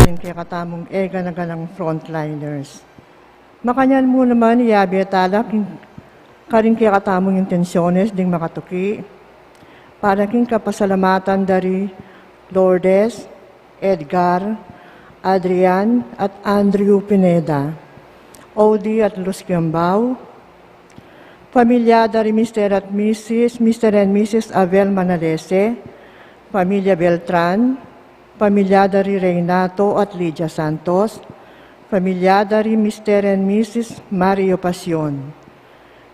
rin kaya katamong ega na ganang frontliners. Makanyan mo naman iabi talak karin kaya katamong intensyones ding makatuki. Para king kapasalamatan dari Lourdes, Edgar, Adrian at Andrew Pineda, Odi at Luz Giambao, pamilya dari Mr. and Mrs. Abel Manalese, pamilya Beltran, pamilya dari Reynato at Lydia Santos, pamilya dari Mr. and Mrs. Mario Pasion.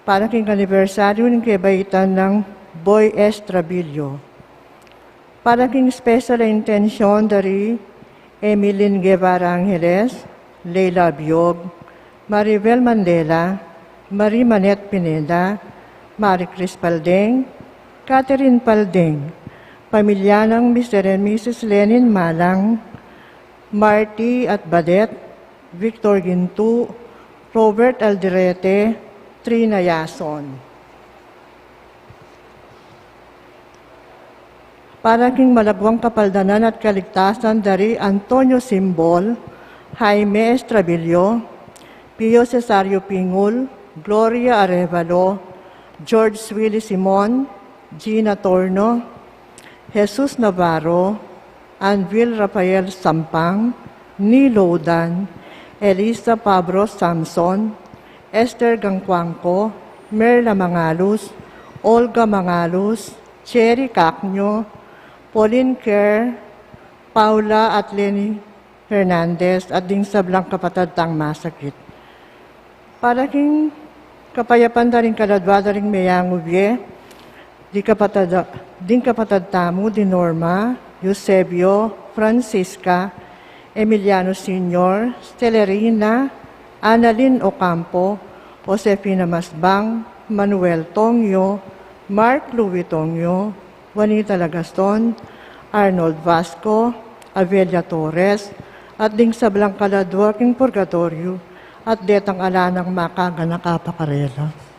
Para king anibersaryo ng kebaitan ng Boy Estrabillo. Para king special intention dari Emilyn Guevara Angeles, Leila Biog, Maribel Mandela, Marie Manette Pineda, Marie Cris Paldeng, Catherine Paldeng, pamilya ng Mr. and Mrs. Lenin Malang, Marty at Badet, Victor Gintu, Robert Alderete, Trina Yason. Para king malagwang kapaldanan at kaligtasan dari Antonio Simbol, Jaime Estrabillo, Pio Cesario Pingul, Gloria Arevalo, George Willie Simon, Gina Torno, Jesus Navarro, Anvil Rafael Sampang, Nilo Dan, Elisa Pabro Samson, Esther Gangcuangco, Merla Mangalus, Olga Mangalus, Cherry Cacnyo, Pauline Kerr, Paula at Lenny Hernandez at ding sablang kapatid tang masakit. Para king kapayapan da rin kaladwa da rin mayangubye, ding kapatid tamo di Norma, Eusebio, Francisca, Emiliano Sr., Stelerina, Annalyn Ocampo, Josefina Masbang, Manuel Tongyo, Mark Louis Tongyo, Juanita Lagaston, Arnold Vasco, Avelia Torres, at ding sablang kaladwa king purgatorio, at detang alanang makaga nakapakarela.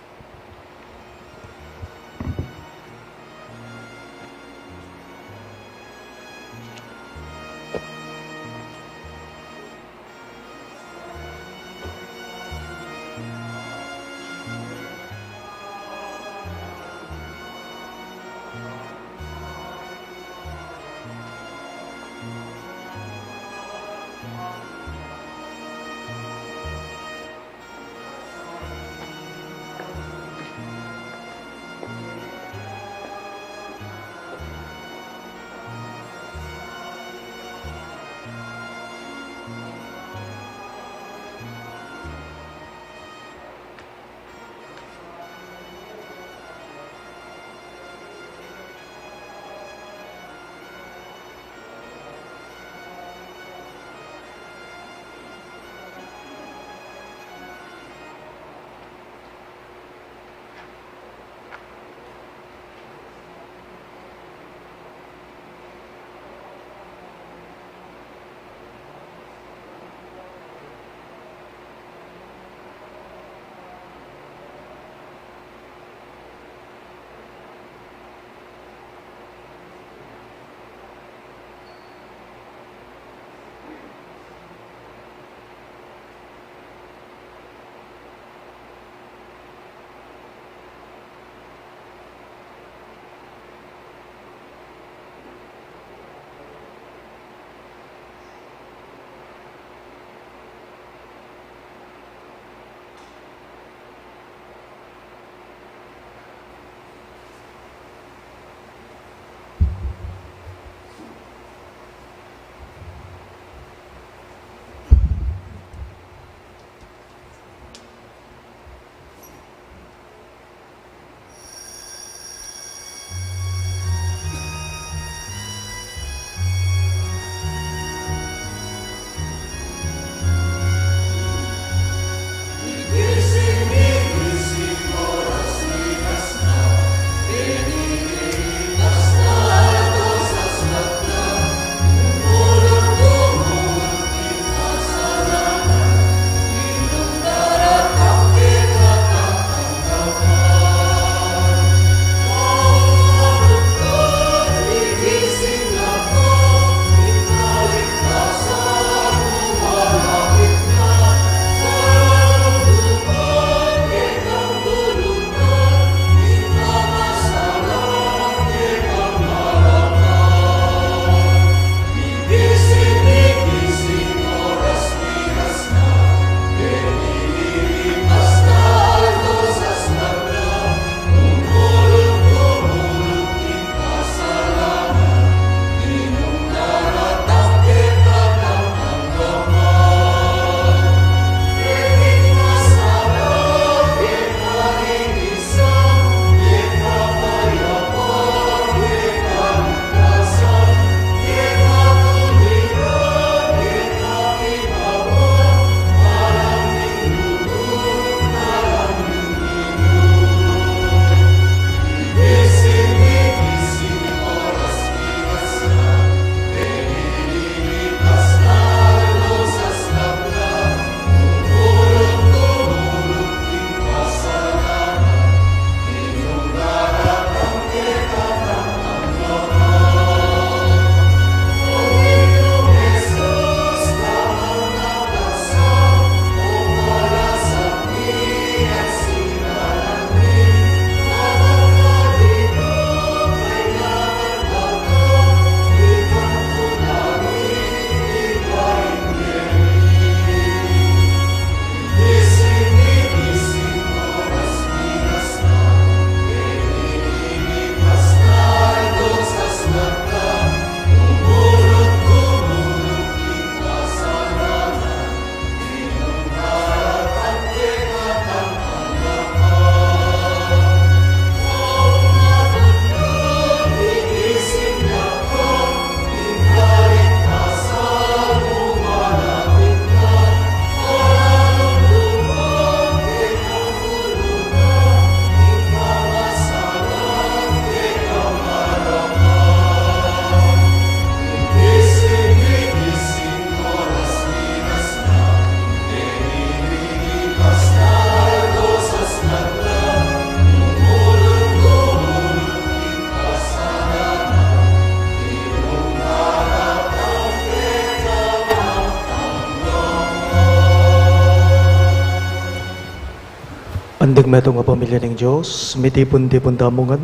Andig meto nga pamilya ng Diyos, mitipon-tipon tamungan,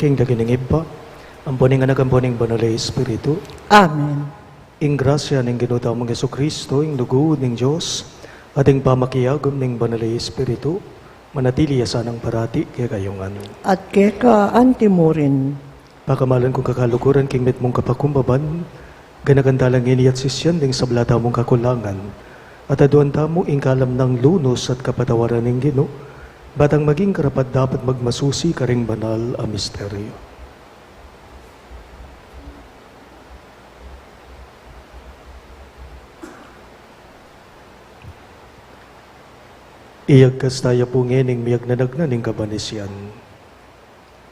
king dagining iba, ang puning anak ang puning banal na Espiritu, Amen. ing grasya ng ginuta mong Yesu Kristo, ing lugod ng Diyos, ating pamakiyagom ng banal na Espiritu, manatili asanang parati kaya kayungan. At keka antimurin. Pakamalan kong kakalukuran king met mong kapakumbaban, ganagandalang ini at sisyan ng sablata mong kakulangan, at aduan tamo ing kalam ng lunos at kapatawaran ng Gino, batang maging karapat dapat magmasusi karing banal a misteryo. Iyag kastaya po ngening miyag nanagnaning kabanisyan.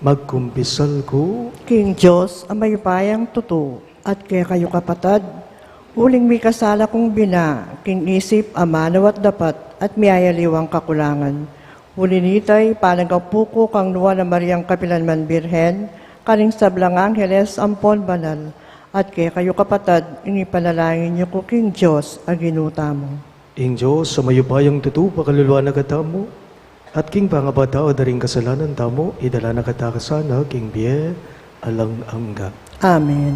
Magkumpisal ko, King Diyos, ang may payang tuto, at kaya kayo kapatad, huling may kasala kong bina, king isip, amanaw at dapat, at miyayaliwang kakulangan. Huli nitay, panagapuko kang luwa na Mariang Kapilanman Birhen, karing sablang Angeles, ampon banal, at kaya kayo kapatad, inipanalangin niyo ko, King Diyos, aginuta mo. ing Diyos sa mayupayang tutu pakaluluwa na katamo, at king pangabatao daring kasalanan tamo, idala na katakasana, king biye, alang angga. Amen.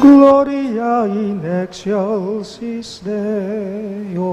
Gloria in excelsis Deo.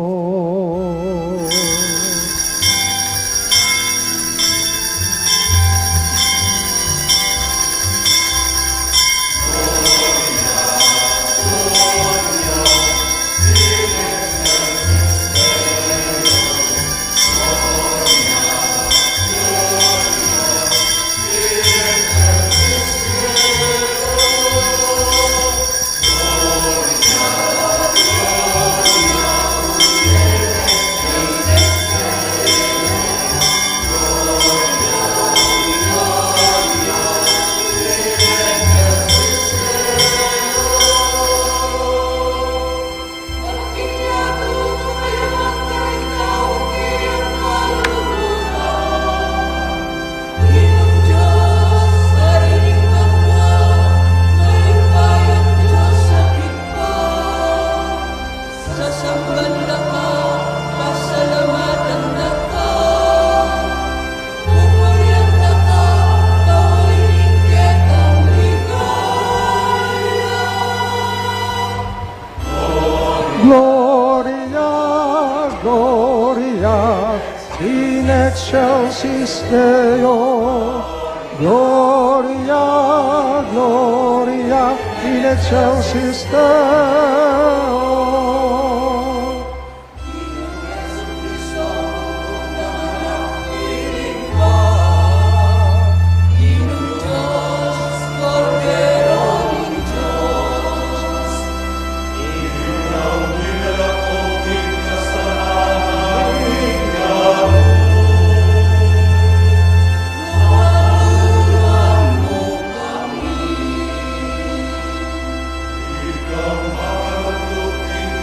Gloria, Gloria, in excelsis Deo. Gloria, Gloria, in excelsis Deo. Ikaw makaluging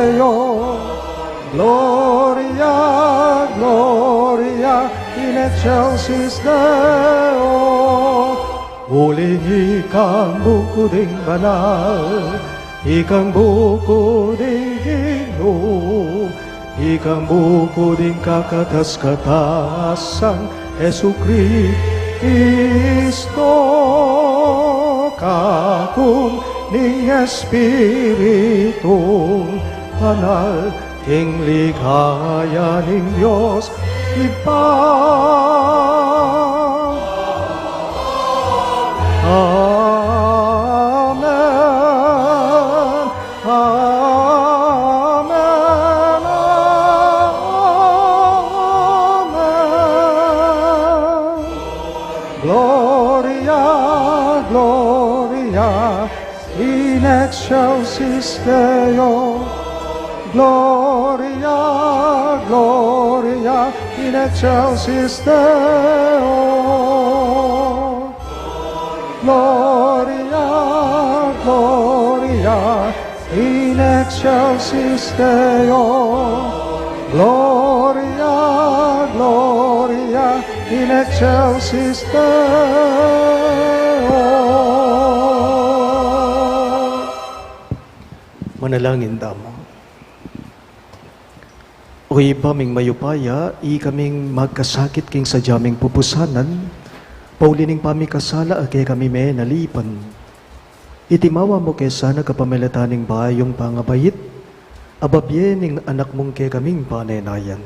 Deo. Gloria, Gloria in excelsis Deo. Huling ikang bukuding banal, ikang bukuding Ginoo, ikang bukuding kakatas-katasan, Jesu Kristo. Kakung ning Espiritu banal, ing ligaya ning Diyos ipang. Amen. Amen. Amen. Gloria, Gloria in excelsis Deo. Gloria, Gloria in excelsis Deo. Gloria, Gloria in excelsis Deo. Gloria, Gloria in excelsis Deo. Manalangin damo. O ibaming mayupaya, kaming magkasakit king sa jaming pupusanan, paulining pami kasala ake kami may nalipan. Itimawa mo kay sana kapamilataning bayong pangabayit, ababye ning anak mong kay kaming panenayan.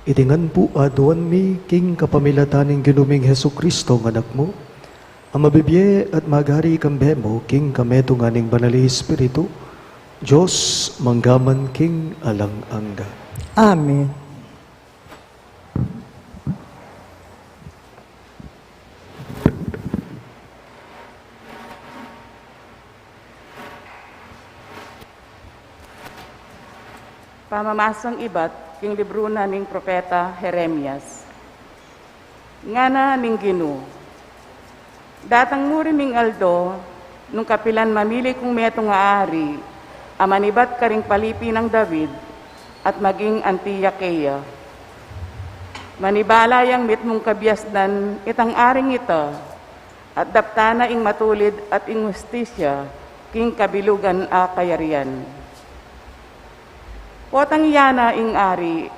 Itingan po aduan mi king kapamilataning ginuming Hesu Kristo ng anak mo, ang mabibye at magari kambe mo king kameto nga ning banali Espiritu, Diyos manggaman king alang angga. Amen. Pamamasang ibat, king libro na ning propeta Jeremias. Nga na ning Ginoo. Datang muri ning aldo, nung kapilan mamili kong meto nga ari, amanibat karing palipi ng David, at maging Antiyakeya. Manibala yang mit mong kabiasdan, itang aring ita, at daptana ing matulid at ing hustisya, king kabilugan a kayarian. Potang yana ing ari,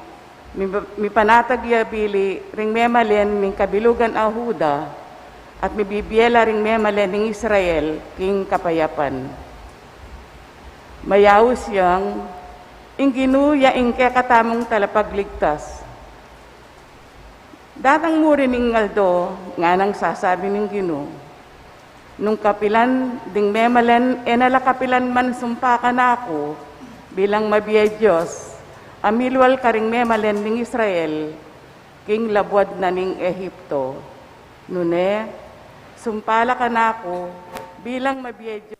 mi panatag yabili ring memalen ning kabilugan a Huda, at mi bibiela ring memalen ning Israel king kapayapan. Mayawis yang ing ginuya ing kakatamong talapagligtas. Datang mo rin ning aldo nga nang sasabi ning Ginoo. Nung kapilan ding memalen nalakapilan man sumpa ka na ako, bilang mabiyay Diyos, amilwal karing memalen ning Israel, king labwad na ning Ehipto. Nune, sumpala ka na ako, bilang mabiyay Diyos,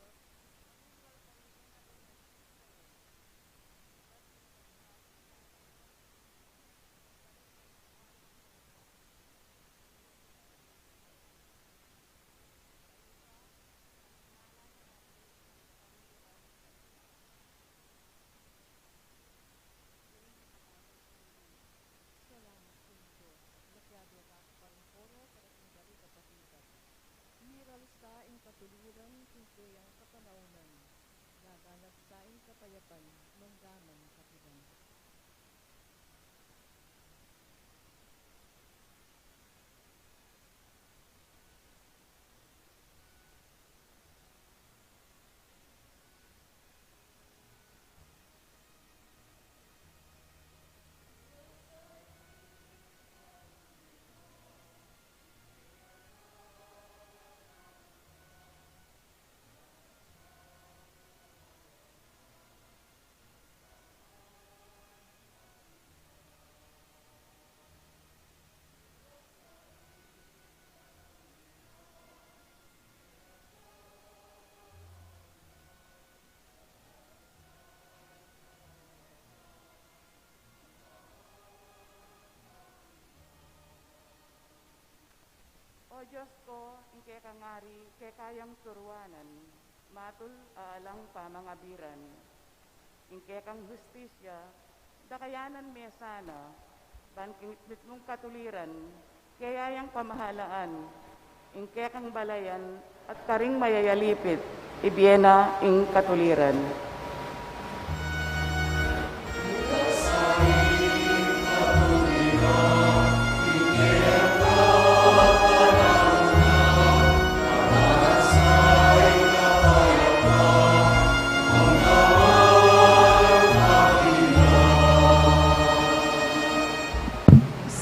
O Diyos ko, ingke kangari, ke kayang turuanan, matul alang pamangabiran. ingke kang justisya, dakayanan me sana, bankinit mong katuliran, kaya yang pamahalaan, ingke kang balayan, at karing mayayalipit, ibiena ing katuliran.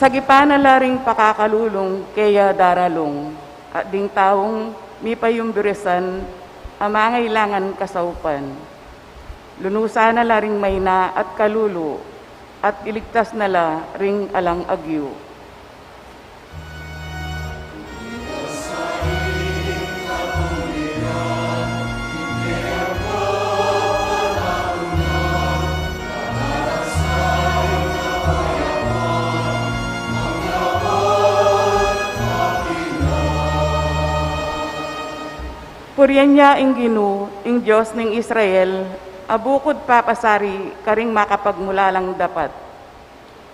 Sagipana laring pakakalulong kaya daralong, at ding taong mi payumbirisan, amangailangan kasaupan. Lunusan na laring mayna at kalulu, at iligtas na la ring alang agyo. Puriyan niya ing Ginu, ing Diyos ning Israel, abukod papasari, karing makapagmulalang dapat.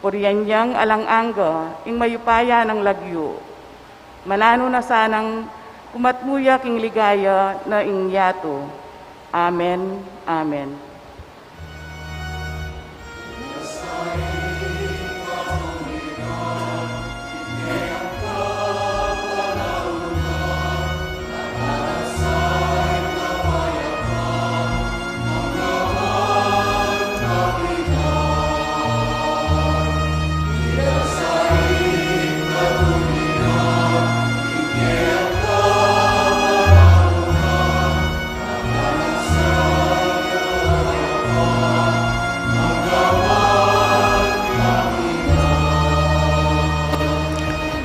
Puriyan niyang alang-angga, ing mayupaya ng lagyo. Manano na sanang kumatmuya king ligaya na ing yato. Amen. Amen.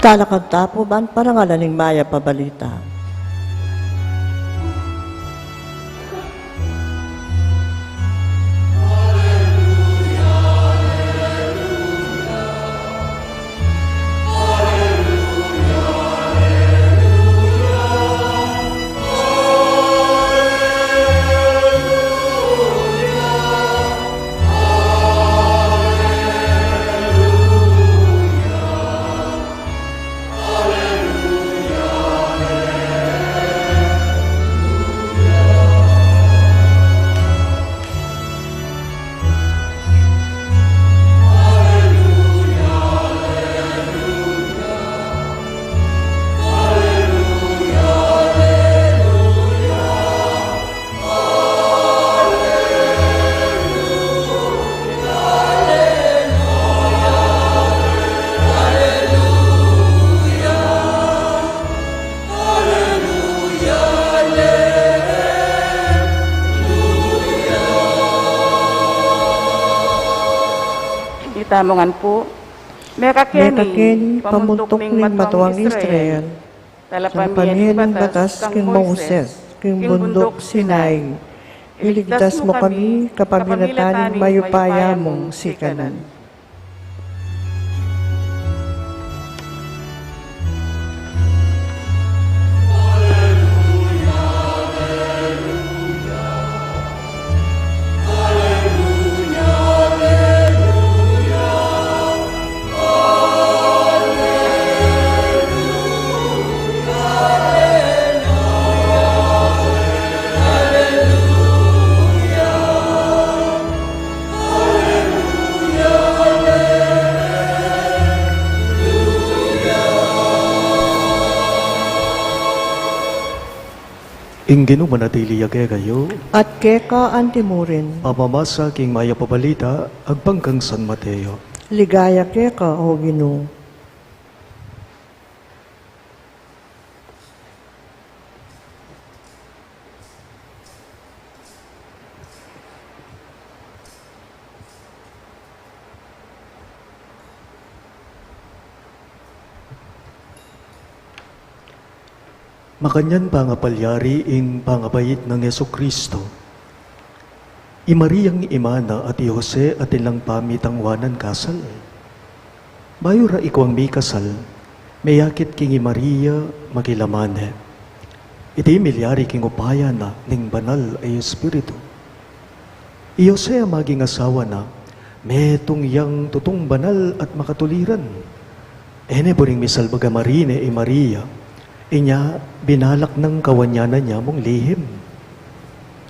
Talakag tapo ban parangalaning maya pabalita. Tamongan po, Mekakeni, pamuntok ning matuang Israel, talapamian ng batas king Moses, king bundok Sinai, iligtas mo kami kapamilataning mayupaya mong sikanan. Ingino manatili kayo, At keka antimurin, pamamasa king maya pabalita, agpangkang San Mateo. ligaya keka o Ginoo. Makanyan pangapalyari ing pangabayit ng Yesu Kristo. I Mariang imana at i Jose at ilang pamitangwanan kasal. Mayura iko ang may kasal, mayakit king i Maria magilamane. Iti milyari king upaya na ning banal ay Espiritu. Iyo siya maging asawa na, metong yang tutong banal at makatuliran. Ene buring misal baga marine Maria, inya binalak ng kawanyanan niya mong lihim.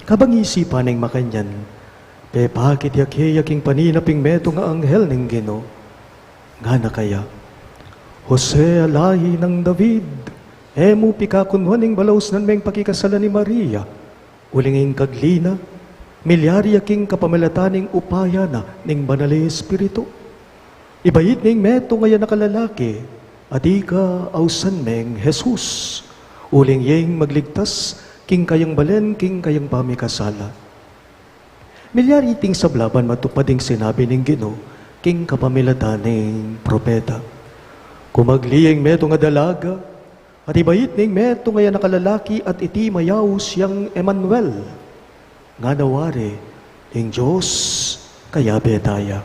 Kabang isipan ng makanyan, pe bakit yaking paninaping meto nga anghel ng Gino? Nga na kaya, Jose alahi ng David, emo pikakunwan ng balaos nan meng pakikasala ni Maria, ulinging kaglina, milyari yaking kapamilataning upaya na ning banali espiritu. Ibayit ning meto ngaya nakalalaki, adika ausan meng Jesus, uling yeng magligtas, king kayang balen, king kayang pamikasala. Milyari ting sablaban matupading sinabi ning Gino, king kapamilataning propeta. Kumagliyeng meto nga dalaga, at ibayit ning meto ngaya nakalalaki at iti mayaw siyang Emmanuel. Nga nawari, ing Diyos kaya betaya.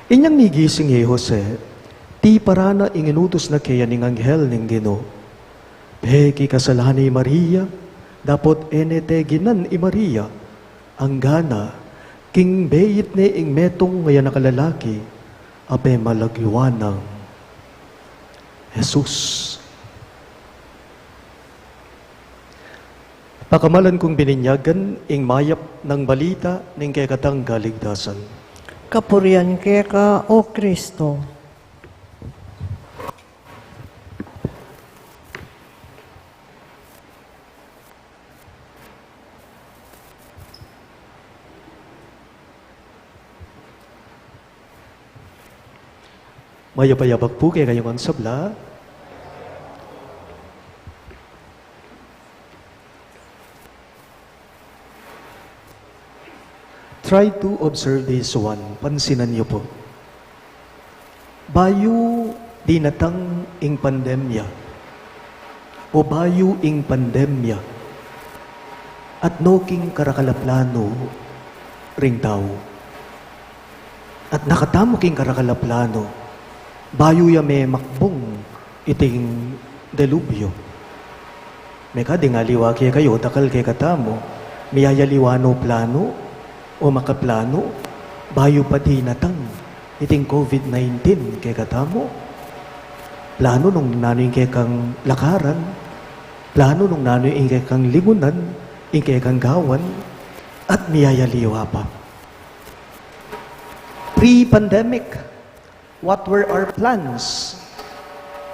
Inyang nigising Jose, ti parana ing inutos na kaya ning anghel ning Gino. Peki kasalahan ni Maria, dapot enete ginan i Maria, ang gana, king beyit ni ing metong ngaya nakalalaki, ape malagluan ng Jesus. Pakamalan kong bininyagan, ing mayap ng balita, ning kekatang kaligtasan. Kapurian ka, O Kristo. Mayapayabak po kay kayong ang sabla. Try to observe this one. Pansinan niyo po. Bayu dinatang ing pandemya o bayu ing pandemya at noking karakalaplano ring tao. At nakatamo king karakalaplano bayu ya may makbong iting delubyo. Meka dingaliwa kaya kayo, takal kay katamo, miyayaliwano plano, o makaplano, bayo pati natang iting COVID-19 kay katamo. Plano nung nanoy kay kang lakaran, plano nung nanoy kay kang limunan, kay kang gawan, at miyayaliwa pa. Pre-pandemic, what were our plans?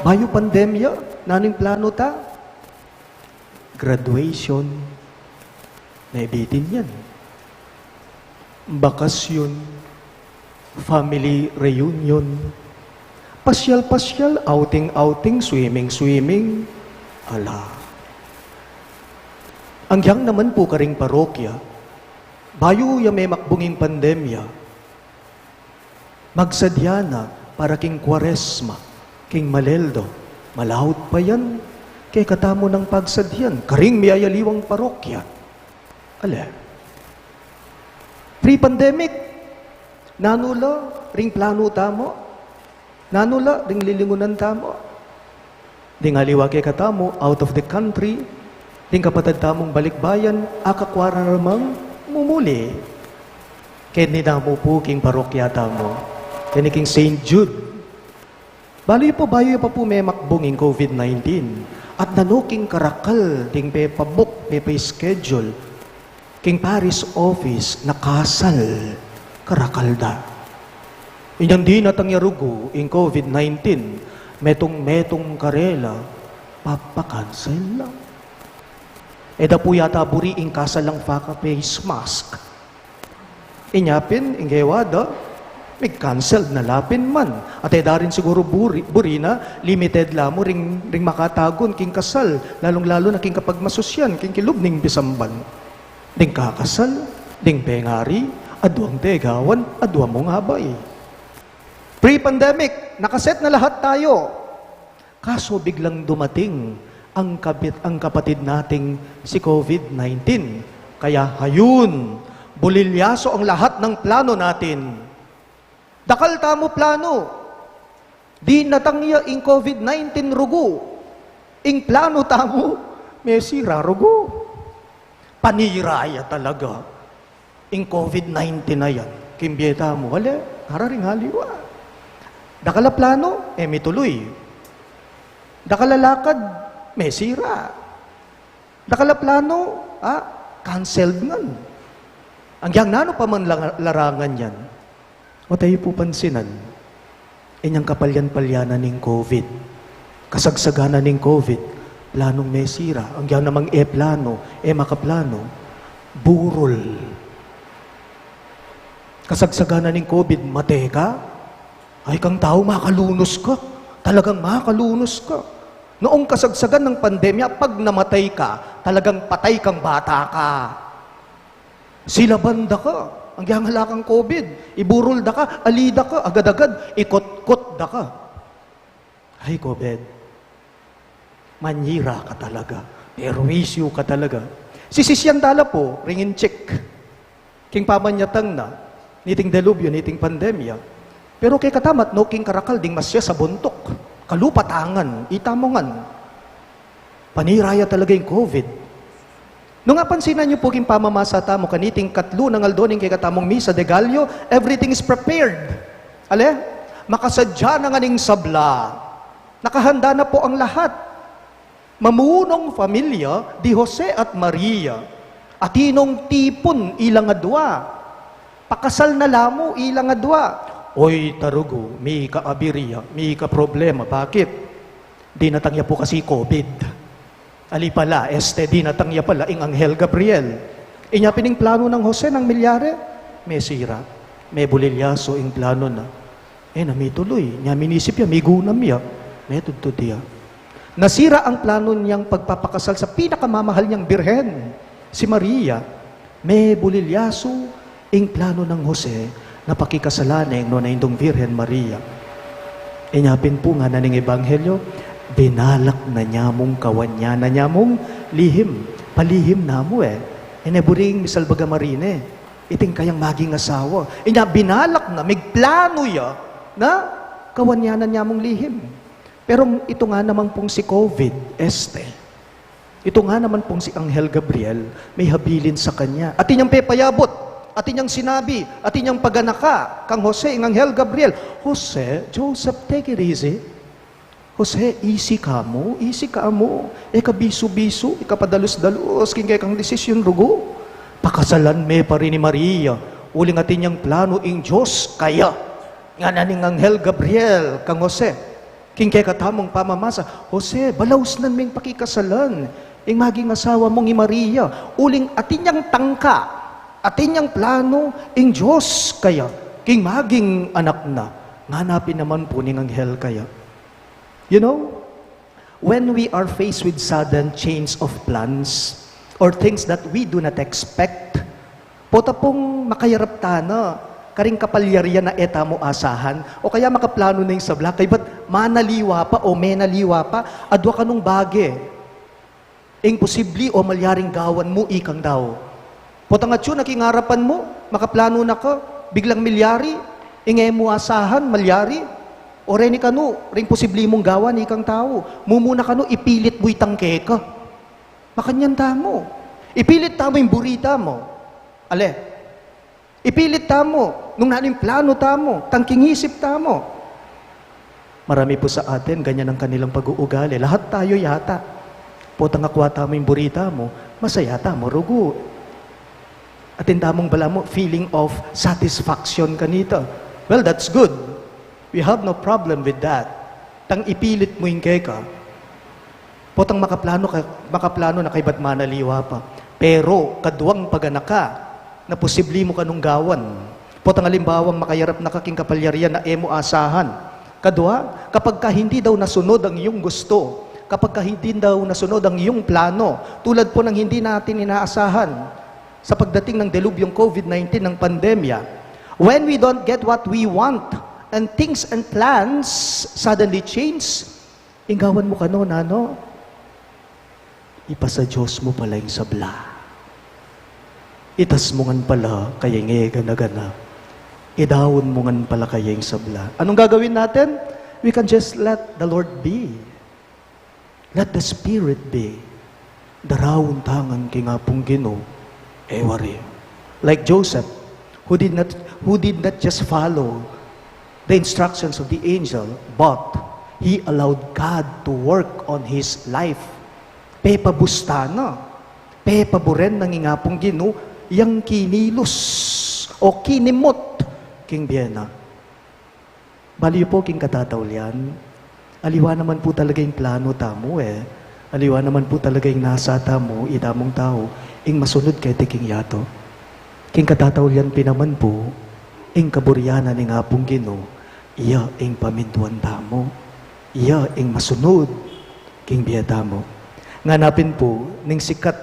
Bayo pandemya, nanoy plano ta? Graduation, naibitin yan. Bakasyon, family reunion, pasyal-pasyal, outing-outing, swimming-swimming, ala. Ang yang naman po karing parokya, bayo ya may makbunging pandemya, magsadya na para king Kwaresma, king Maleldo, malahot pa yan, kay katamo ng pagsadyan, karing miyayaliwang parokya. Ala. Pre-pandemic, nanula, ring plano tamo, nanula, ring lilingunan tamo, ding aliwa kay katamo, out of the country, ding kapatid tamong balikbayan, akakwara ramang mumuli. Kaya ninamo po king parokya tamo, kaya king St. Jude. Bali po, bayo pa po may makbunging COVID-19, at nanuking karakal, ding pe pabok, pe schedule, king Paris office nakasal karakalda. Inyang di natangyarugo in COVID-19, metong karela, papakansel lang. Eda po yata buri ing kasal lang faka face mask. Inyapin, ingewada, may cancel na lapin man. At eda rin siguro buri na, limited lamo ring makatagon king kasal, lalong-lalo na king kapag masusyan, king kilubning bisamban. Ding kakasal, ding pengari, adwang tegawan, adwang mong habay. Pre-pandemic, nakaset na lahat tayo. Kaso biglang dumating ang kapatid nating si COVID-19. Kaya hayun, bulilyaso ang lahat ng plano natin. Dakal tamo plano. Di natangya ing COVID-19 rugo. Ing plano tamo, may sira rugo. Paniraya talaga. ing COVID-19 na yan, kimbiyeta mo, wala, hararing haliwa. Dakala plano, may tuloy. Dakala lakad, may sira. Dakala plano, canceled ngan. Ang yang nano pa man larangan yan, o tayo po pansinan, inyang kapalyan-palyanan ng COVID, kasagsaganan ng COVID, planong may sira. Ang yang namang plano, makaplano, burol. Kasagsaganan ng COVID, mate ka, ay kang tao, makalunos ka. Talagang makalunos ka. Noong kasagsagan ng pandemya, pag namatay ka, talagang patay kang bata ka. Silabanda ka. Ang yangala kang COVID. Iburol da ka, alida ka, agad-agad, ikot-kot da ka. Ay, COVID. Manyira ka talaga. Perwisyo ka talaga. Si Sisyandala po, ringin check. King pamanyatang na, niting delubyo, niting pandemya. Pero kay katamat, no, king karakal, ding masya sa buntok. Kalupatangan, itamongan. Paniraya talaga yung COVID. Nung napansinan niyo po king pamamasa tamo, kaniting katlo ng aldoning kay katamong misa de Gallo, everything is prepared. Ale? Makasadya na nga ning sabla. Nakahanda na po ang lahat. Mamunong pamilya di Jose at Maria. Atinong tipon ilang adwa. Pakasal na lamo ilang adwa. Oy, tarugo, may kaabiriya, may ka-problema. Bakit? Di natangya po kasi COVID. Ali pala, di natangya pala, ing Anghel Gabriel. Inya pining plano ng Jose ng milyare, may sira. May bulilyaso ing plano na. Namituloy. Nya minisip ya, may gunam ya. May tudtod ya. Nasira ang plano niyang pagpapakasal sa pinakamamahal niyang birhen, si Maria. May bulilyaso ing plano ng Jose na pakikasalaneng no na indong Virhen Maria. Inyapin po nga na ning Ebanghelyo, binalak na niya mong kawanya na niya mong lihim. Palihim na mo Ineburing misalbaga marine. Iting kayang maging asawa. Inya binalak na, migplano ya, na kawanya na niya mong lihim. Pero ito nga naman pong si COVID, ito nga naman pong si Anghel Gabriel, may habilin sa kanya. At inyang pepayabot, at inyang sinabi, at inyang paganaka, kang Jose, ang Anghel Gabriel, Jose, Joseph, take it easy. Jose, easy ka mo. Kabiso-biso, ikapadalos-dalos, king kang desisyon rugo. Pakasalan me pa rin ni Maria, uling at inyang plano ing Diyos, kaya, nga naning Anghel Gabriel, kang Jose, king katamong pamamasa, Jose, balaus nan ming pakikasalan, ing maging asawa mong i Maria, uling at inyang tangka, at inyang plano, ing Diyos kaya, king maging anak na, nganapin naman po ning Anghel kaya. You know, when we are faced with sudden change of plans, or things that we do not expect, pota pong makayarap tana, karing kapalyarian na eta mo asahan, o kaya makaplano na yung sabla, kay ba't manaliwa pa o menaliwa pa, adwa ka nung bage, ing posibli o malyaring gawan mo ikang daw. Potang at yun, nakingarapan mo, makaplano na ka, biglang milyari, ingay mo asahan, malyari, o reni ka no, ring posibli mong gawan, ikang tao, mumuna ka no, ipilit mo itangke ka. Makanyan tamo. Ipilit tamo yung burita mo. Ale, ipilit tamo, nung naning plano tamo, tangkingisip tamo. Marami po sa atin, ganyan ang kanilang pag-uugali. Lahat tayo yata. Potang akwa tamo yung burita mo, masaya tamo, rugo. At tamong bala mo, feeling of satisfaction kanita. Well, that's good. We have no problem with that. Tang ipilit mo yung keka. Potang makaplano na kay ba't manaliwa pa. Pero, kaduwang paganaka, na posibli mo kanong gawan. Potang alimbawang makayarap na kaking kapalyarian na emo asahan. Kadwa, kapag ka hindi daw nasunod ang iyong gusto, kapag ka hindi daw nasunod ang iyong plano, tulad po ng hindi natin inaasahan, sa pagdating ng delubyong COVID-19 ng pandemya, when we don't get what we want, and things and plans suddenly change, ingawan mo ka no, nano? Ipasa Diyos mo pala yung sabla. Itas mo ngan pala kaya gana-gana. Idawon mo ngan pala kaya yung sabla. Anong gagawin natin? We can just let the Lord be. Let the Spirit be. Darawon tangan kay nga pong Ginoo. Ewari. like Joseph, who did not just follow the instructions of the angel, but he allowed God to work on his life. Pepabustana, pepaboren ng ingapong Ginoo, yang kinilos o kinimot king Biena. Baliw po king katatawlian, aliwa naman po talaga yung plano tamo aliwa naman po talaga yung nasa tamo, itamong tao, ing masunod kay king yato. King katatawlian pinaman po, ing kaburyanan ng apong Ginoo, iya ing pamintuan tamo, iya ing masunod king biyata mo. Nganapin po, ning sikat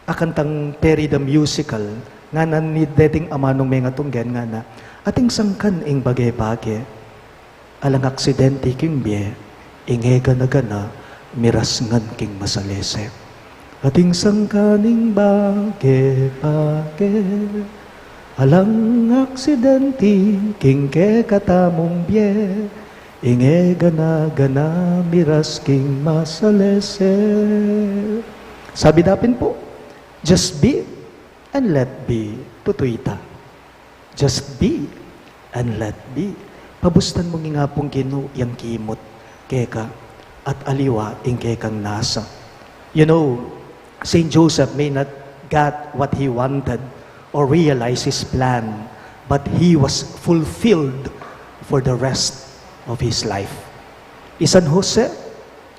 akantang Perry the Musical, nga na ni dating amanong mga tunggen nga na, ating sangkan ing bagay-bagay, alang aksidente king biye, ingega na gana, miras ngan king masalese. Ating sangkaning bagay-bagay, alang aksidente king ke katamong biye, inge gana miras king masalese. Sabi dapin po, just be and let be. Tutuita. Just be and let be. Pabustan mong nga pong Ginoo yang kimot keka at aliwa ing kekang nasa. You know, Saint Joseph may not got what he wanted or realize his plan, but he was fulfilled for the rest of his life. San Jose,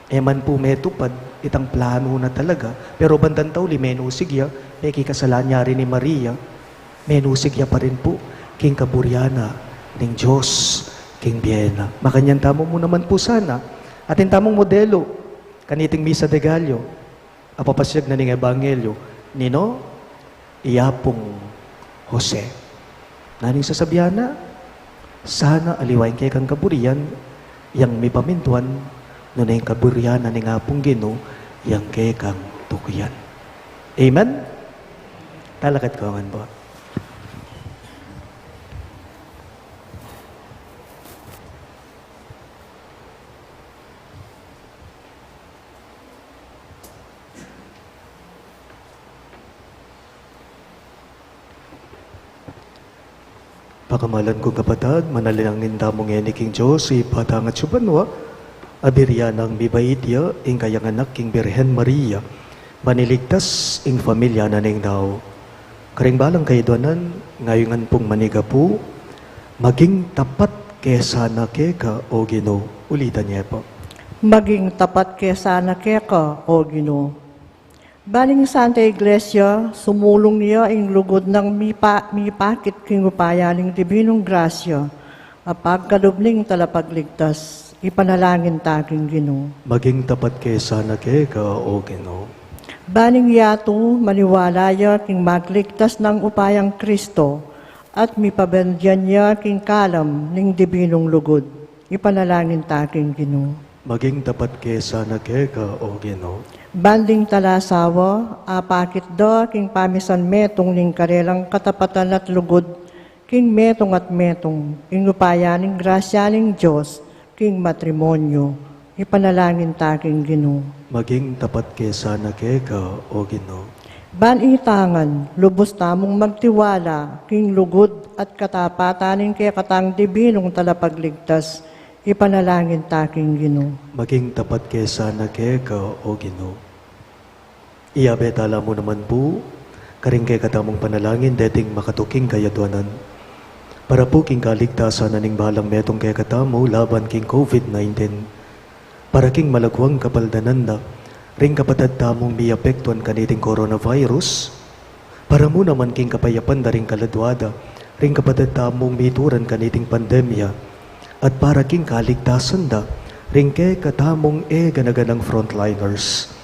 eman po metupad, itang plano na talaga, pero bandang tauli, menusigya, kikasalanya rin ni Maria, menusigya pa rin po, king kaburyana, ning Diyos, king Biena. Makanyan tamo mo naman po sana, atin tamong modelo, kaniting Misa de Gallo, apapasyag na ning Ebanghelyo, nino, iyapong Jose. Naning sasabihan na, sana aliwain kay kang kaburian, yang may pamintuan, no na yung kaburian na nga pong Ginoo, yang kay kang tukuyan. Amen? Talakad ko man po. Pakamalan ko kapatag, manalangin tamong ni King Diyos, ipatangat subanwa, abirya ng bibaitya, ing kayang anak king Birhen Maria, maniligtas ing familia na ning daw. Karing balang kayo doanan, ngayongan pong maniga po, maging tapat kesa na keka o Ginoo. Ulitan niya po. Maging tapat kesa na keka o Ginoo. Baling Santa Iglesia, sumulong niya ang lugod ng mipakit king upayaning dibinong grasya, apagkalubling talapagligtas, ipanalangin taking Ginoo. Maging tapat kesa na keka o Ginoo. Baling yato, maniwalaya king magligtas ng upayang Kristo, at mipabendyan niya king kalam ning dibinong lugod, ipanalangin taking Ginoo. Maging tapat kesa na keka o Ginoo. Banding talasawa, apakit do, king pamisan metong ning karelang katapatan at lugod, king metong at metong, king upayaning grasya ning Diyos, king matrimonyo, ipanalangin taking Ginoo. Maging tapat kesa na keka o Ginoo. Banitangan, lubos tamong magtiwala, king lugod at katapatanin kaya katang dibinong talapagligtas, ipanalangin taking Ginoo. Maging tapat kesa na keka o Ginoo. Iyabetala mo naman po, karing kay katamong panalangin, dating makatuking kayaduanan. Para po king kaligtasan na ning balang metong kay katamo, laban king COVID-19. Para king malagwang kapaldanan na, ring kapatad tamong miapektuan kaniting coronavirus. Para mo naman king kapayapan na ring kaladwada, ring kapatad tamong mituran kaniting pandemya. At para king kaligtasan da, ring kay katamong ganaganang frontliners.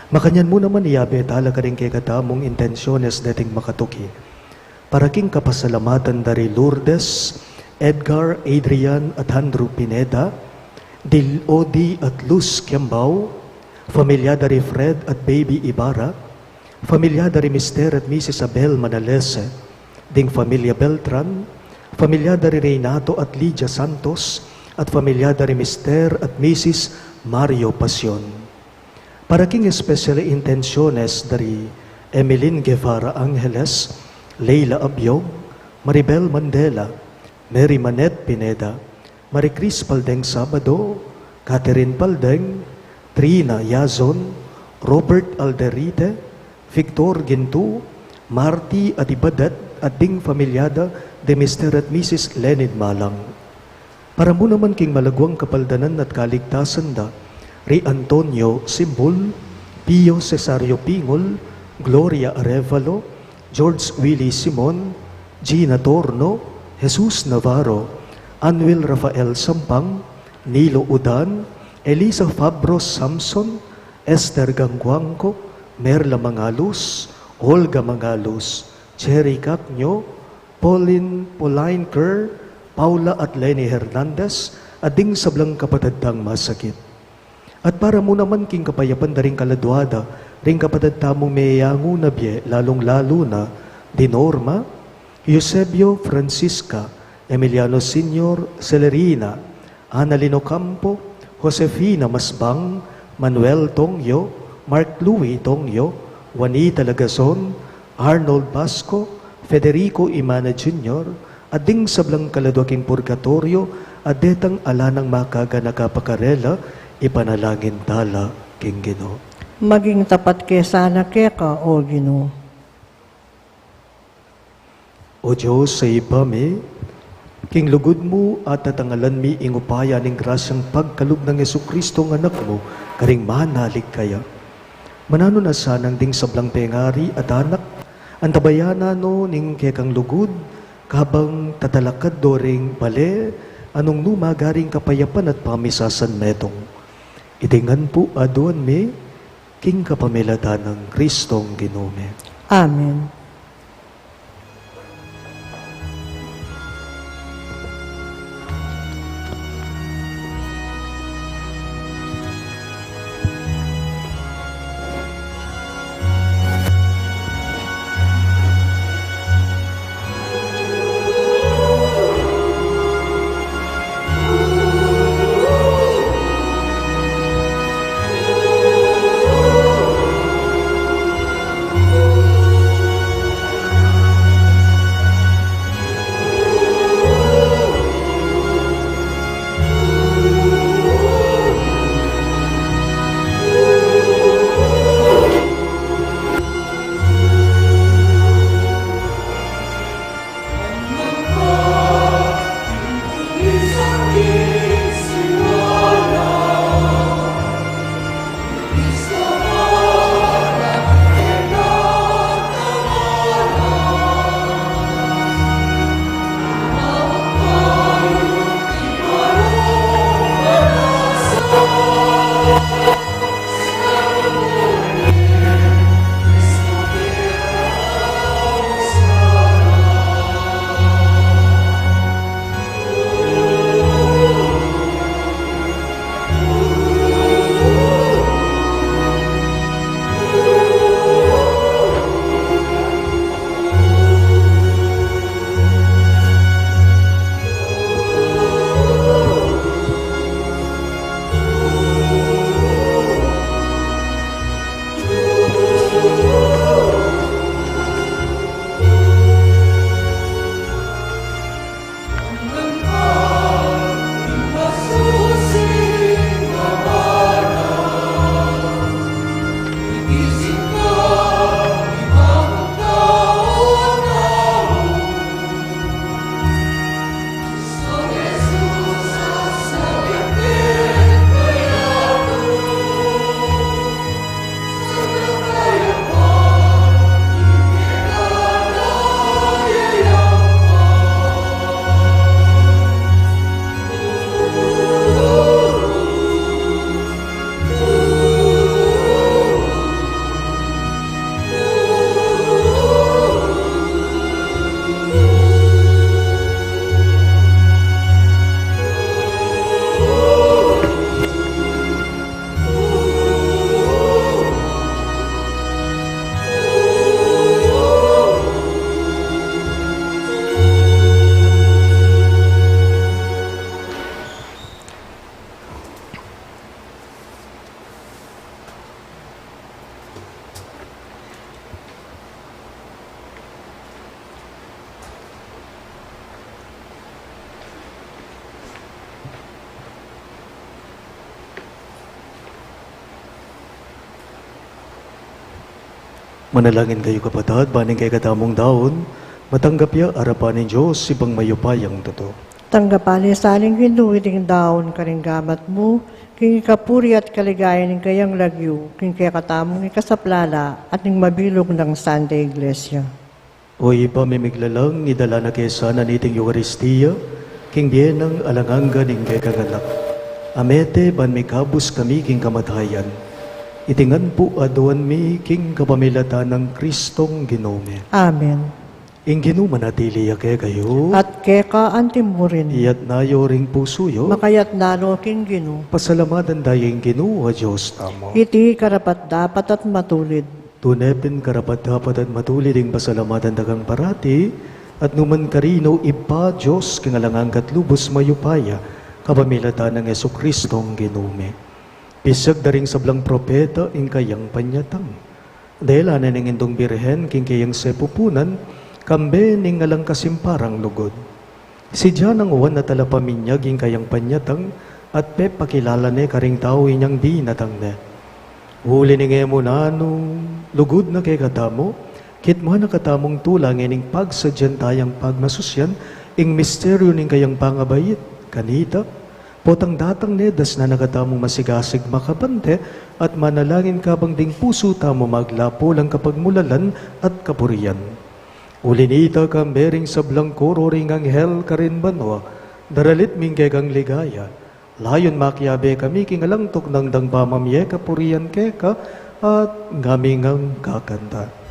Makanyan mo naman iyabetala ka rin kay katamong intensyones dating makatuki. Para king kapasalamatan dari Lourdes, Edgar, Adrian at Andrew Pineda, Dil Odi at Luz Kiambao, familia dari Fred at Baby Ibarra, familia dari Mr. at Miss Isabel Manalese, ding familia Beltran, familia dari Renato at Lydia Santos, at familia dari Mr. at Mrs. Mario Pasion. Para king especially intenciones dari Emeline Guevara Angeles, Leila Abyong, Maribel Mandela, Mary Manette Pineda, Maricris Paldeng Sabado, Catherine Paldeng, Trina Yazon, Robert Alderite, Victor Gintu, Marty Adibadat at ding familyada de Mr. at Mrs. Leonid Malang. Para mo naman king malagwang kapaldanan at kaligtasan da, Ri Antonio Simbol, Pio Cesario Pingol, Gloria Arevalo, George Willie Simon, Gina Torno, Jesus Navarro, Anwil Rafael Sampang, Nilo Udan, Elisa Fabros Samson, Esther Gangguangco, Merla Mangalus, Olga Mangalus, Cherry Cacnyo, Pauline Kerr, Paula at Lenny Hernandez, ading sablang kapatadang masakit. At para mo naman king kapayapan da ring kaladwada, ring kapatad tamong mayayango na biye, lalong-lalo na, Dinorma, Eusebio Francisca, Emiliano Senior Celerina, Annalino Campo, Josefina Masbang, Manuel Tongyo, Mark Louis Tongyo, Juanita Lagazon, Arnold Basco, Federico Imana Jr., ading sablang kaladwaking purgatorio, adetang alanang makaga nakapakarela, ipanalangin tala king Ginoo. Maging tapat kesana keka, O Ginoo. O Diyos sa ibami, king lugod mo at tatangalan mi ingupaya ning grasyang pagkalug ng Jesucristo ng anak mo, karing manalig kaya. Manano na sanang ding sablang pengari at anak, ang tabayana no ning kekang lugod, kabang tatalakad doring bale, anong numagaring kapayapan at pamisasan metong. Itingan po aduan mi, king kapamilata ng Kristong Ginome. Amen. Manalangin kayo kapatid, baning kay katamong daon, matanggap ya arapan ng Diyos ibang mayupayang totoo. Tanggapan sa aling hinuwiting daon karing gamat mo, king kapuri at kaligayan ng kayang lagyo, king kaya katamong ikasaplala at ng mabilog ng Sunday Iglesia. O ipamimiglalang idala na kesa na niting Eucharistia, king diyan ng alanganga ning kay kagalak. Amete ban may kabus kami king kamatayan. Itingan po aduan mi king kapamilatan ng Kristong Ginome. Amen. Ing ginuman natili ya kay kayo, At keka antimurin, iyat nayo ring pusuyo, makayat nalo king ginu, pasalamatan dayeng ginuwa Diyos tamo. iti karapat dapat at matulid. Tunepin karapat dapat at matulid ing pasalamatan dagang parati, at numan karino ipa Diyos kingalangang katlubos mayupaya, kapamilatan ng Yesu Kristong Ginome. Pisag daring sablang propeta ing kayang panyatang. Dahil anan ng indong birhen king kayang sepupunan, kambe ning ngalang kasimparang lugod. Si Diyan ang uwan na talapaminyag ing kayang panyatang at pe pakilala ne karing tao inyang di natang ne. Huli ni mo na lugod na kay katamo, kit mo na katamong tulang ining pagsadyan tayang pagmasusyan ing misteryo ning kayang pangabayit, kanita, potang datang ne das na nakatamong masigasig makabante at manalangin kabang ding puso tamo maglapo lang kapag mulalan at kapuriyan. Ulinita kang bering sablang koro ring anghel karin banwa, daralit mingkeg ang ligaya. Layon makyabe kami kingalang tuknang dang pamamye kapurian keka at ngamingang kakanta.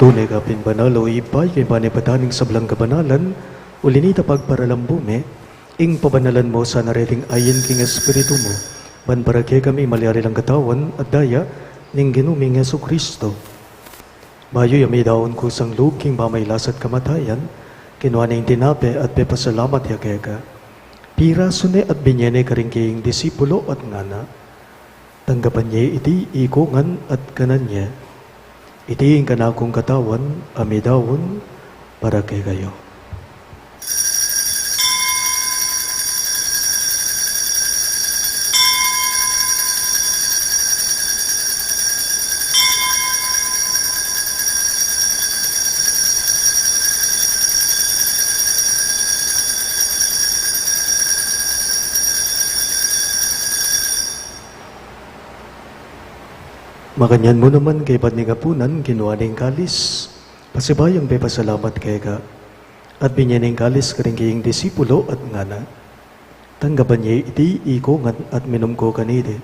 Tunay ka pinbanalo ipay kay panipataning sablang kabanalan, ulinita pagparalambume, ing pabanalan mo sa nareting ayin king espiritu mo, ban para kay kami maliari lang katawan at daya, ning ginuming Yesu Kristo. Bayo yami daon ko sang loob king pamaylas at kamatayan, kinuha ning tinape at pepasalamat ya kay ka. Pira sune at binyene karing kaying disipulo at ngana, tanggapan niya iti ikungan at kanan niya. Itiing kanakong katawan, amidawon, para kay kayo. Makanyan mo naman kay Padningapunan, kinuha ng kalis. Pasibayang pe pasalamat kay ka. At binyaning kalis ka rin kayong disipulo at ngana. Tanggapan niya iti ikongan at minum ko kanide.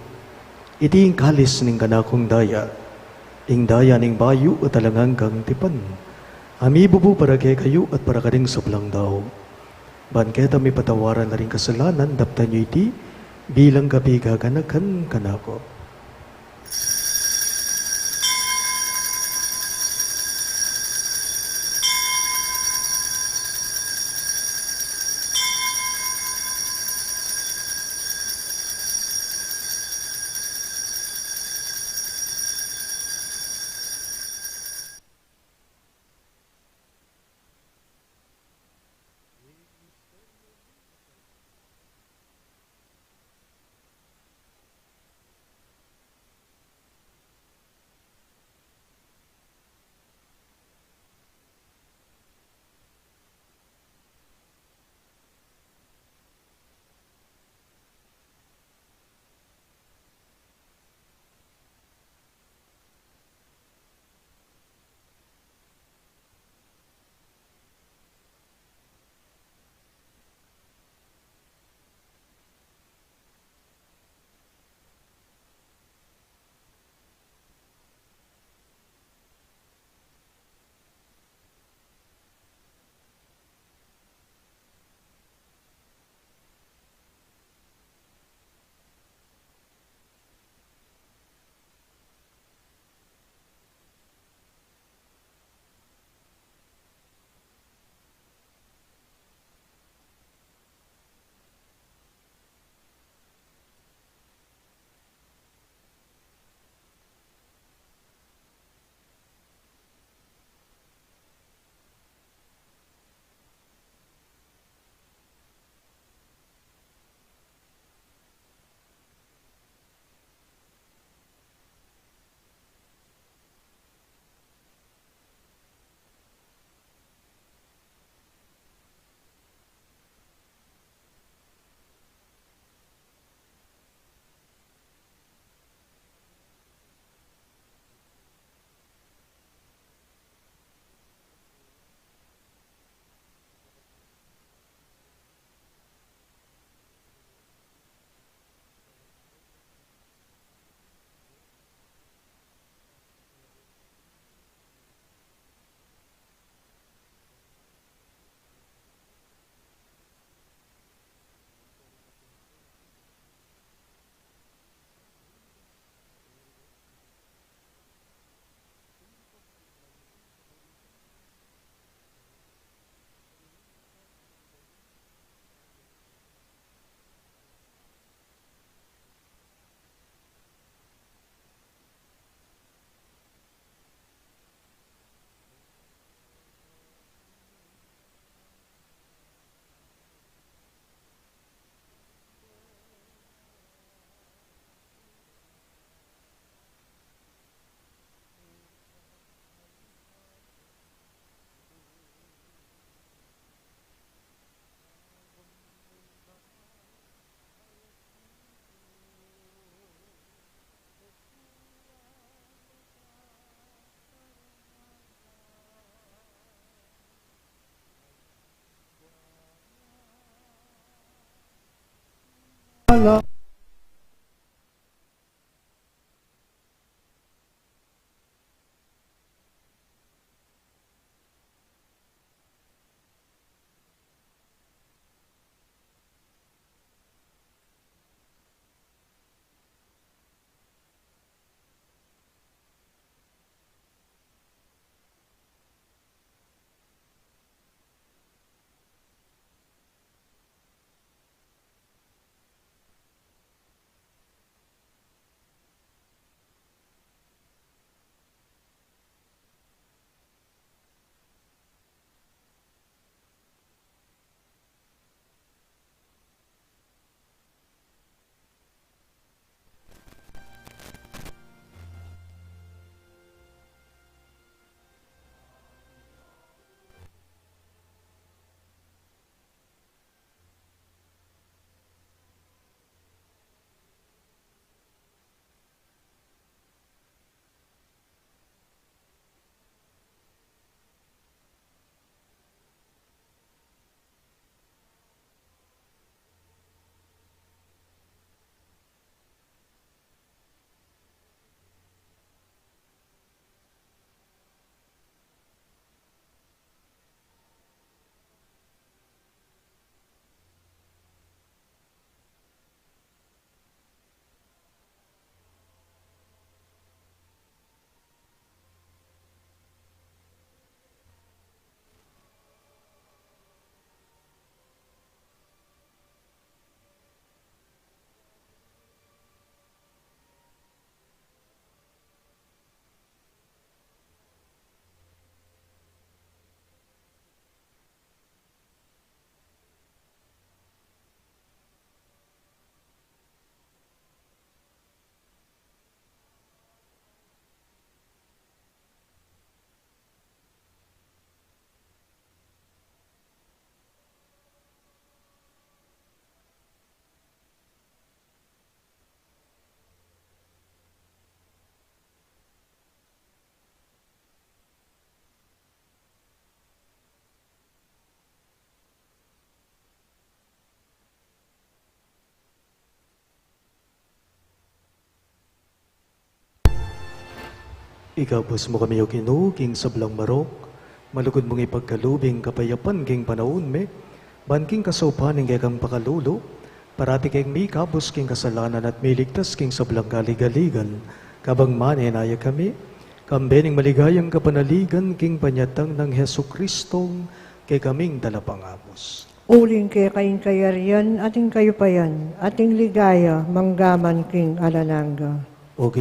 Iti ing kalis ning kanakong daya. Ing daya ning bayu at talangang kang tipan. Amibubu para kay kayo at para ka rin sablang daw. Ban keta may patawaran na rin kasalanan, dapta niyo iti bilang kapigaganakan kanako. Allah. Igabos mo kami o Ginoo, king sablang marok, malugod mong ipagkalubing kapayapan king panahon me, ban king kasaupaning kang pakalulo, parati king mi kabos king kasalanan at miligtas king sablang galigaligan, kabang manenaya kami, kambening maligayang kapanaligan king panyatang ng Heso Kristong, kay kaming dalapangamos. Uling kay kain kayarian, ating kayupayan, ating ligaya, manggaman king alananga. O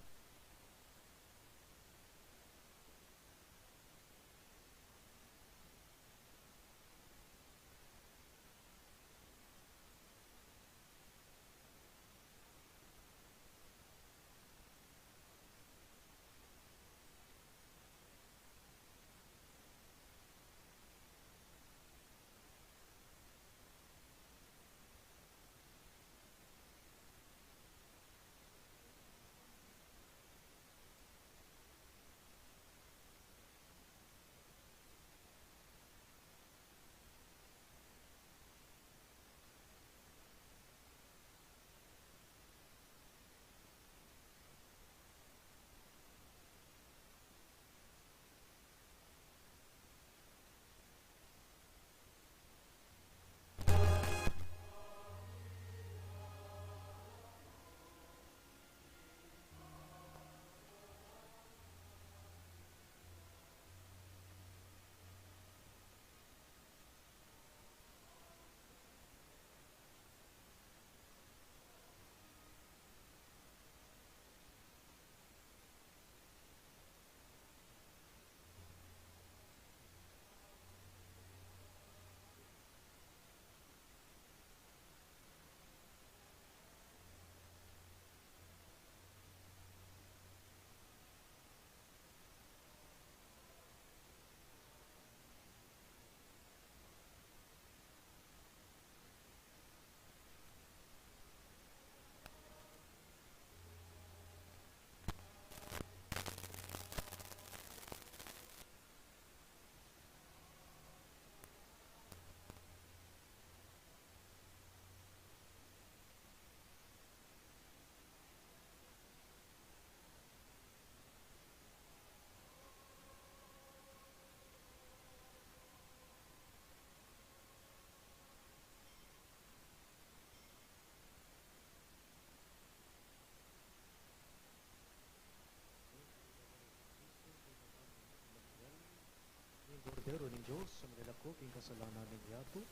Pero ning Diyos sa manilako king kasalanan ning yato,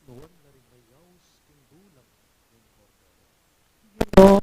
nuwan na rin mayaws king dulang ning Kordero.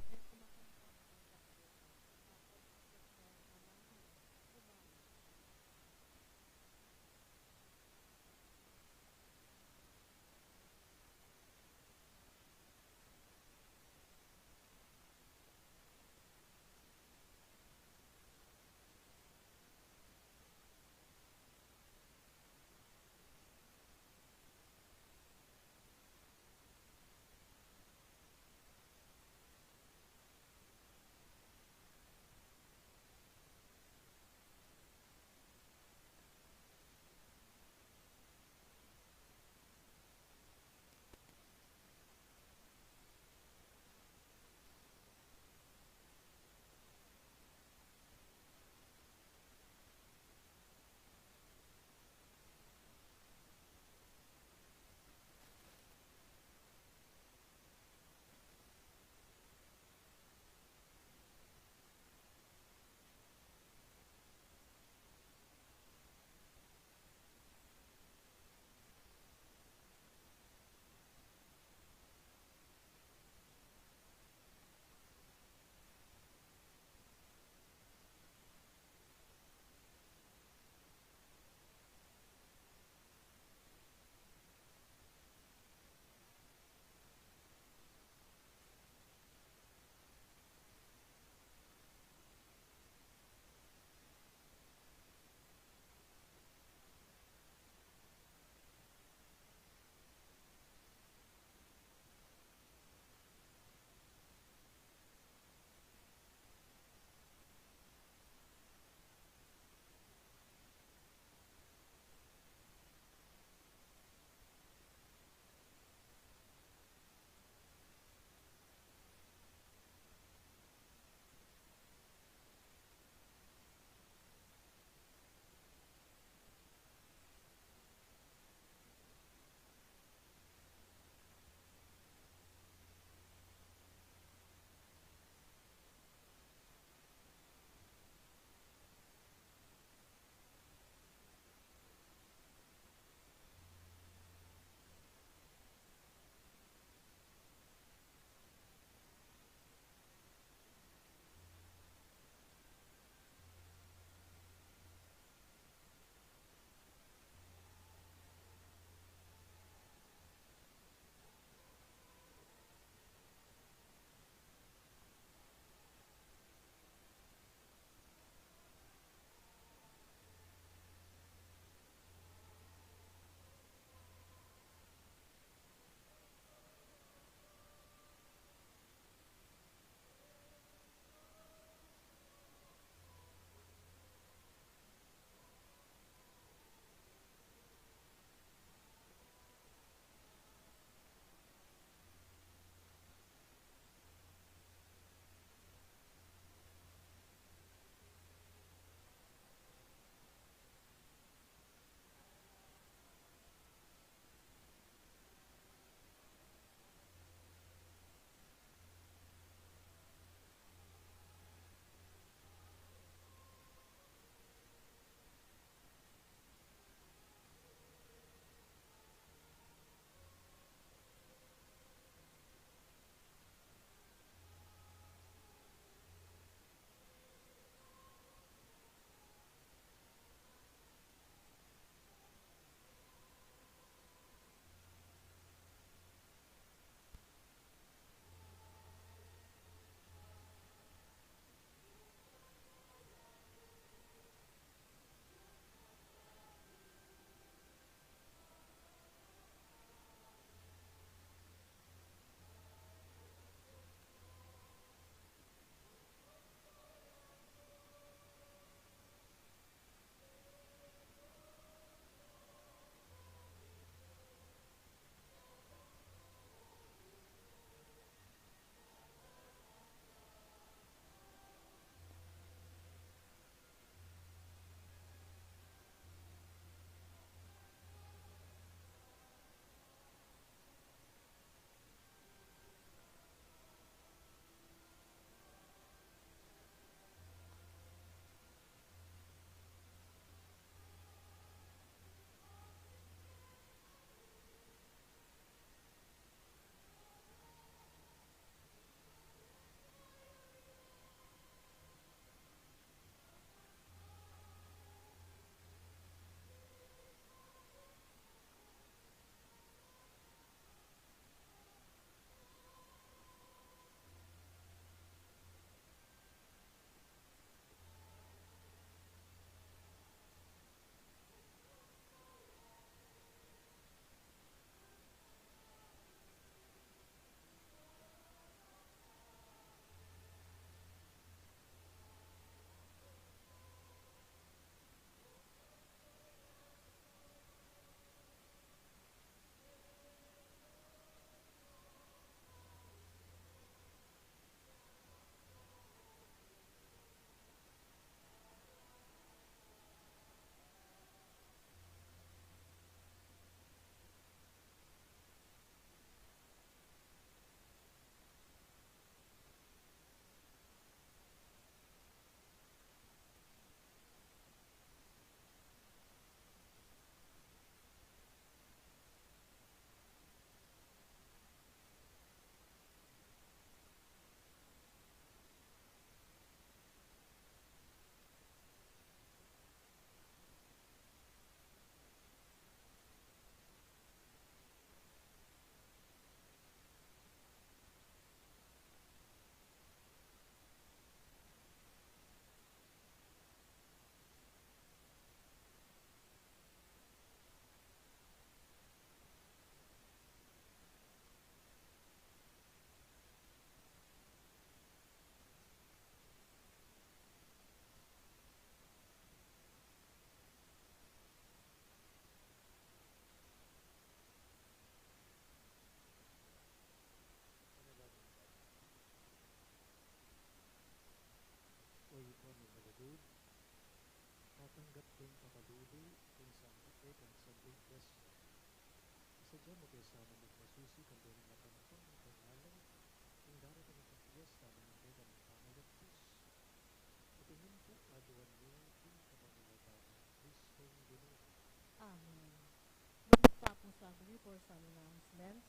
Tapos agree for some announcements.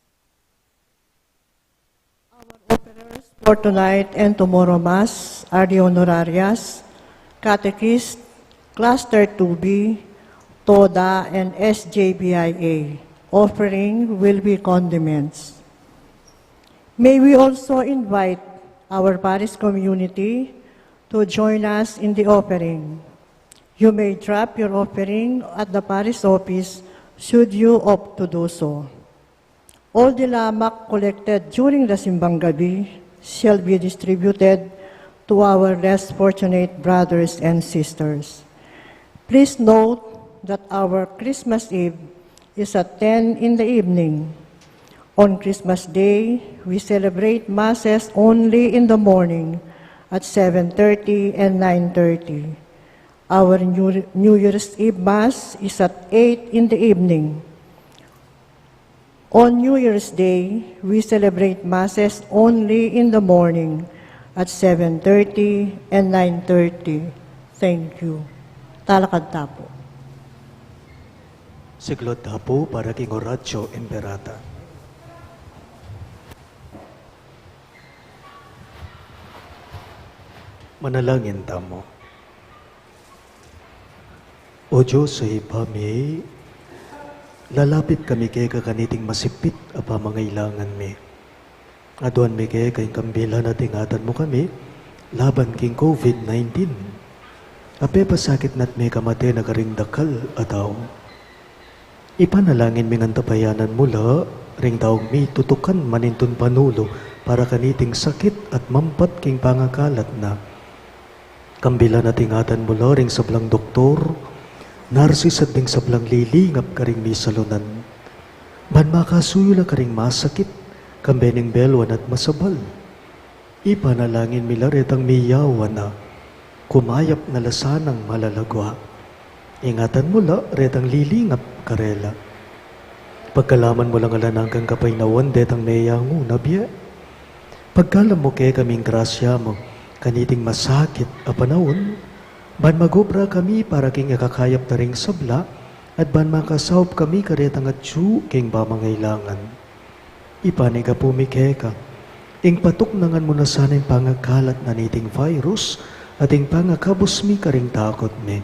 Our offerers for tonight and tomorrow Mass are the honorarias, catechist, cluster 2B, TODA, and SJBIA. Offering will be condiments. May we also invite our parish community to join us in the offering. You may drop your offering at the parish office should you opt to do so. All the lamak collected during the Simbang Gabi shall be distributed to our less fortunate brothers and sisters. Please note that our Christmas Eve is at 10 in the evening. On Christmas Day, we celebrate Masses only in the morning at 7:30 and 9:30. Our New Year's Eve Mass is at 8 in the evening. On New Year's Day, we celebrate Masses only in the morning at 7:30 and 9:30. Thank you. Talakad tapo. Siglot tapo para king Horatio Imperata. Manalangin tamo. O Diyos sa ibami, lalapit kami kay kakaniting masipit apa mangailangan mi. Aduan mi kay kayong kambila na tingatan mo kami, laban king COVID-19. Ape pasakit nat may kamate na karing dakal ataw. Ipanalangin mi ng tapayanan mula, ring taong mi tutukan manintun panulo para kaniting sakit at mampat king pangakalat na. Kambila na tingatan mula ring sablang doktor, narsis at ding sablang lilingap karing mi salunan. Man makasuyo la karing masakit, kambening belwan at masabal. Ipanalangin mi laretang miyawan na, kumayap na lasanang malalagwa. Ingatan mo la, retang lilingap karela. Pagkalaman mo lang alanang kang kapaynawan, detang mayangu nabiya. Pagkalam mo kay kaming grasya mo, kaniting masakit a panahon, ban magobra kami para king akakayap na ring sabla, at ban makasawp kami karetang at tsu king bamangailangan. Ipanig ka pumikeka, ing patok nangan mo na sana yung pangakalat na niting virus, at ing pangakabos mi karing takot mi.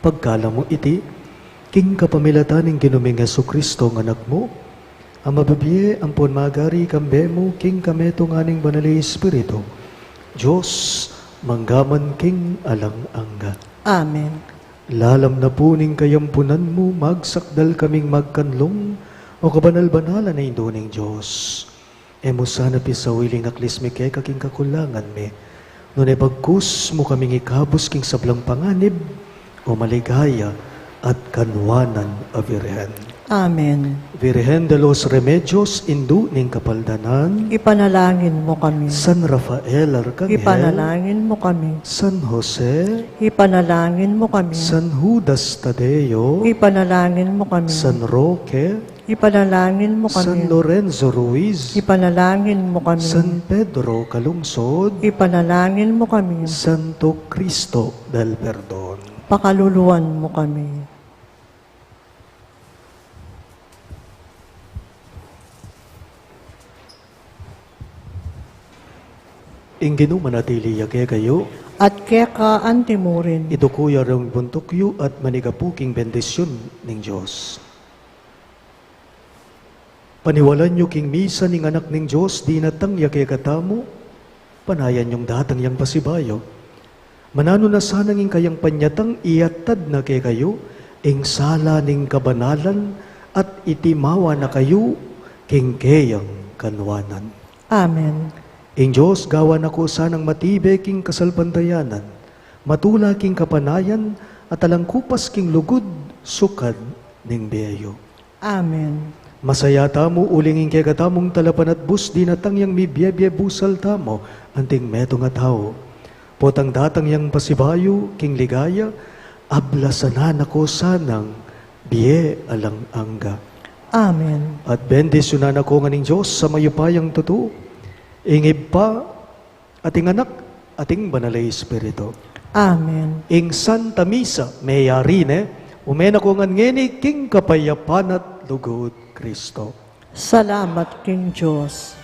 Pagkala mo iti, king kapamilatan ng ginuming Jesucristo ng anak mo, ang mababiye ang magari kambe mo, king kameto nga ning banali Espiritu, Diyos, manggaman king alang-angga. Amen. Lalam na puning kayampunan mo, magsakdal kaming magkanlong, o kabanal-banala na induning Diyos. Emo sana pisawiling aklis mi kay kaking kakulangan mi, nung ipagkus mo kaming ikabos king sablang panganib, o maligaya at kanwanan a Virhen. Amen. Virhen de los Remedios, indu ning kapaldanan, Ipanalangin mo kami. San Rafael Arcangel, Ipanalangin mo kami. San Jose, Ipanalangin mo kami. San Judas Tadeo, Ipanalangin mo kami. San Roque, Ipanalangin mo San kami. Lorenzo Ruiz, Ipanalangin mo kami. San Pedro Calungsod, Ipanalangin mo kami. Santo Cristo del Perdon. Pakaluluwan mo kami. Inginu manatili yake kayo, At keka antimurin. ito kuya rong buntukyo at manigapuking bendisyon ng Diyos. Paniwalan nyo king misa ning anak ng Diyos, di natang yake katamo, panayan yung datang yang pasibayo. Manano na sana ng kayang panyatang iatad na kay kayo, ing sala ning kabanalan, at itimawa na kayo, king kayang kanwanan. Amen. Ing Diyos, gawan ako sanang matibe king kasalpantayanan, matula king kapanayan, at alangkupas king lugod, sukad ning beyo. Amen. Masaya tamo ulingin kay katamong talapan at bus, di natang yang mibiyebye busal tamo, anting meto nga tao. Potang datang yang pasibayo, king ligaya, ablasanan ako sanang biye alang angga. Amen. At bendisyonan ako nga ning Diyos sa mayupayang tuto, ingib pa ating anak, ating banalay Espiritu. Amen. Ing Santa Misa, mayarine, umen ako nga ngeni king kapayapan at lugod Kristo. Salamat king Diyos.